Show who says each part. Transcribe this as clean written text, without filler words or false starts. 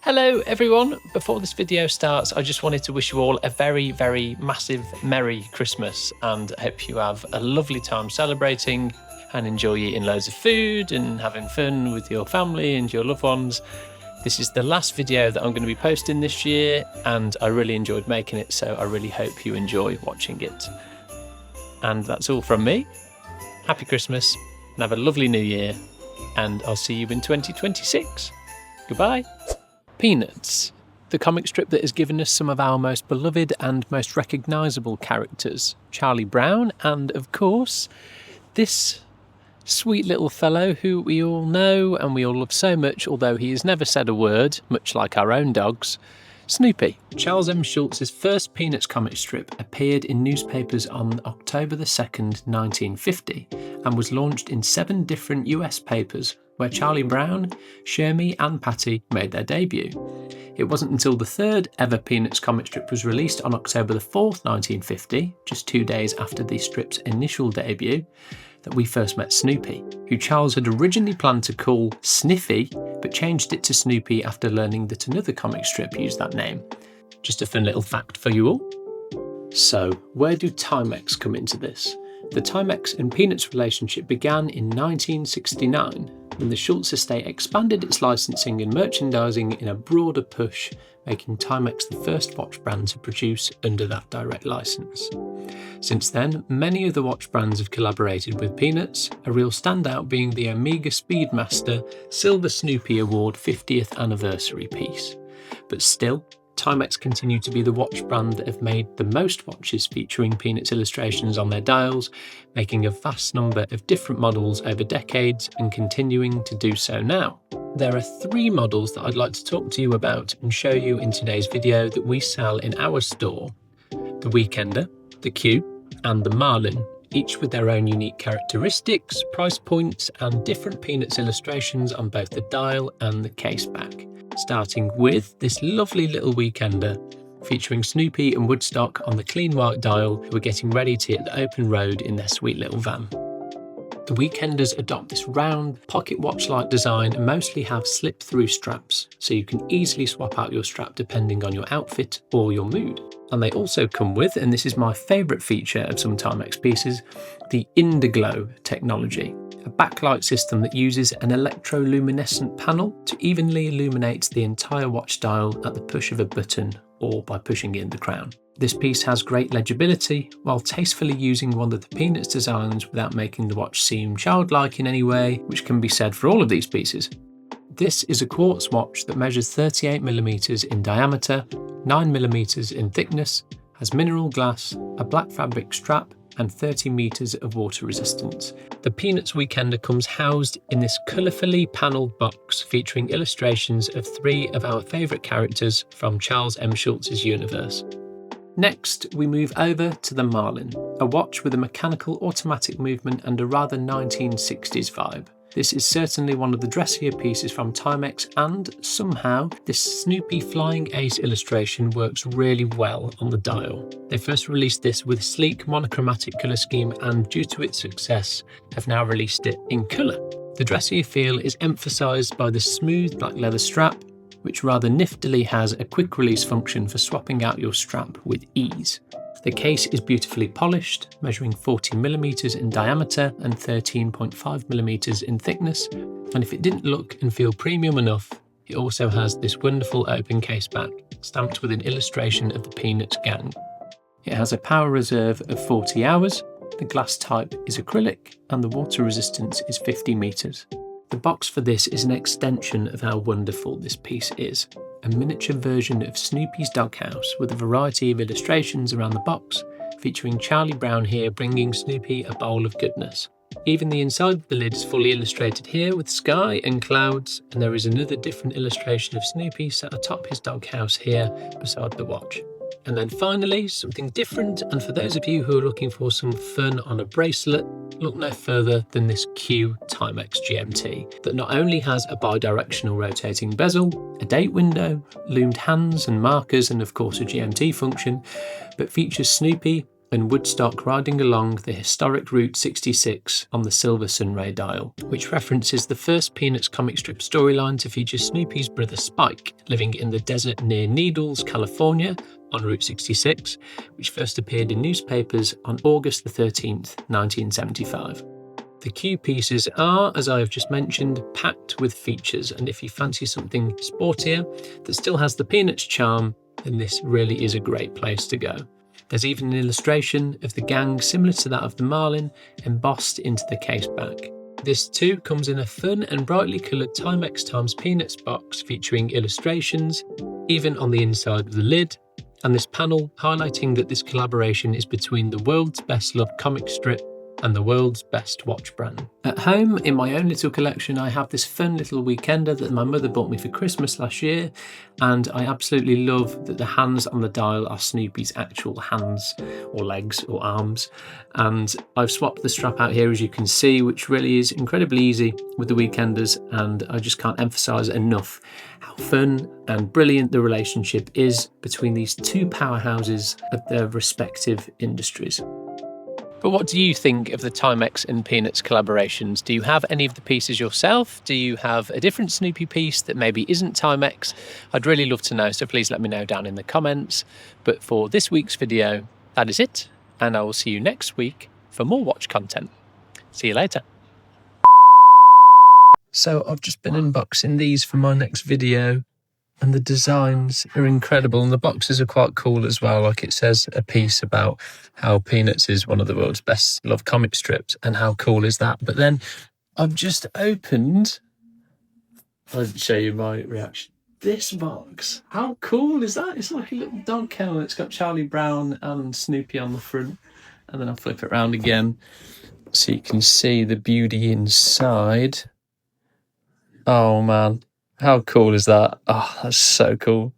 Speaker 1: Hello everyone, before this video starts I just wanted to wish you all a very massive Merry Christmas, and I hope you have a lovely time celebrating and enjoy eating loads of food and having fun with your family and your loved ones. This is the last video that I'm going to be posting this year and I really enjoyed making it, so I really hope you enjoy watching it. And that's all from me. Happy Christmas and have a lovely new year, and I'll see you in 2026. Goodbye. Peanuts, the comic strip that has given us some of our most beloved and most recognisable characters, Charlie Brown, and of course this sweet little fellow who we all know and we all love so much, although he has never said a word, much like our own dogs, Snoopy. Charles M. Schulz's first Peanuts comic strip appeared in newspapers on October the 2nd, 1950, and was launched in 7 different US papers, where Charlie Brown, Shermie and Patty made their debut. It wasn't until the 3rd ever Peanuts comic strip was released on October the 4th, 1950, just 2 days after the strip's initial debut, that we first met Snoopy, who Charles had originally planned to call Sniffy, but changed it to Snoopy after learning that another comic strip used that name. Just a fun little fact for you all. So, where do Timex come into this? The Timex and Peanuts relationship began in 1969, when the Schulz estate expanded its licensing and merchandising in a broader push, making Timex the first watch brand to produce under that direct license. Since then, many of the watch brands have collaborated with Peanuts, a real standout being the Omega Speedmaster Silver Snoopy Award 50th anniversary piece. But still, Timex continue to be the watch brand that have made the most watches featuring Peanuts illustrations on their dials, making a vast number of different models over decades and continuing to do so now. There are 3 models that I'd like to talk to you about and show you in today's video that we sell in our store: the Weekender, the Q and the Marlin, each with their own unique characteristics, price points and different Peanuts illustrations on both the dial and the case back. Starting with this lovely little Weekender featuring Snoopy and Woodstock on the clean white dial, who are getting ready to hit the open road in their sweet little van. The Weekenders adopt this round, pocket watch-like design and mostly have slip-through straps, so you can easily swap out your strap depending on your outfit or your mood. And they also come with, and this is my favourite feature of some Timex pieces, the Indiglow technology, a backlight system that uses an electroluminescent panel to evenly illuminate the entire watch dial at the push of a button or by pushing in the crown. This piece has great legibility, while tastefully using one of the Peanuts designs without making the watch seem childlike in any way, which can be said for all of these pieces. This is a quartz watch that measures 38mm in diameter, 9mm in thickness, has mineral glass, a black fabric strap, and 30 metres of water resistance. The Peanuts Weekender comes housed in this colourfully panelled box featuring illustrations of 3 of our favourite characters from Charles M. Schulz's universe. Next, we move over to the Marlin, a watch with a mechanical automatic movement and a rather 1960s vibe. This is certainly one of the dressier pieces from Timex, and somehow this Snoopy Flying Ace illustration works really well on the dial. They first released this with a sleek monochromatic colour scheme, and due to its success have now released it in colour. The dressier feel is emphasised by the smooth black leather strap, which rather niftily has a quick release function for swapping out your strap with ease. The case is beautifully polished, measuring 40mm in diameter and 13.5mm in thickness, and if it didn't look and feel premium enough, it also has this wonderful open case back, stamped with an illustration of the Peanuts gang. It has a power reserve of 40 hours, the glass type is acrylic, and the water resistance is 50 metres. The box for this is an extension of how wonderful this piece is. A miniature version of Snoopy's doghouse with a variety of illustrations around the box, featuring Charlie Brown here bringing Snoopy a bowl of goodness. Even the inside of the lid is fully illustrated here with sky and clouds, and there is another different illustration of Snoopy sat atop his doghouse here beside the watch. And then finally, something different, and for those of you who are looking for some fun on a bracelet, look no further than this Q Timex GMT, that not only has a bi-directional rotating bezel, a date window, loomed hands and markers, and of course a GMT function, but features Snoopy and Woodstock riding along the historic Route 66 on the silver sunray dial, which references the first Peanuts comic strip storyline to feature Snoopy's brother Spike living in the desert near Needles, California on Route 66, which first appeared in newspapers on August the 13th, 1975. The Q pieces are, as I have just mentioned, packed with features, and if you fancy something sportier that still has the Peanuts charm, then this really is a great place to go. There's even an illustration of the gang similar to that of the Marlin embossed into the case back. This too comes in a fun and brightly coloured Timex x Peanuts box featuring illustrations, even on the inside of the lid, and this panel highlighting that this collaboration is between the world's best loved comic strip and the world's best watch brand. At home, in my own little collection, I have this fun little weekender that my mother bought me for Christmas last year, and I absolutely love that the hands on the dial are Snoopy's actual hands or legs or arms. And I've swapped the strap out here, as you can see, which really is incredibly easy with the weekenders, and I just can't emphasize enough how fun and brilliant the relationship is between these two powerhouses of their respective industries. But what do you think of the Timex and Peanuts collaborations? Do you have any of the pieces yourself? Do you have a different Snoopy piece that maybe isn't Timex? I'd really love to know, so please let me know down in the comments. But for this week's video, that is it, and I will see you next week for more watch content. See you later. So I've just been unboxing these for my next video, and the designs are incredible, and the boxes are quite cool as well. Like, it says a piece about how Peanuts is one of the world's best loved comic strips, and how cool is that? But then I've just opened, I'll show you my reaction, this box. How cool is that? It's like a little dog kennel. It's got Charlie Brown and Snoopy on the front, and then I'll flip it around again so you can see the beauty inside. Oh man, how cool is that? Oh, that's so cool.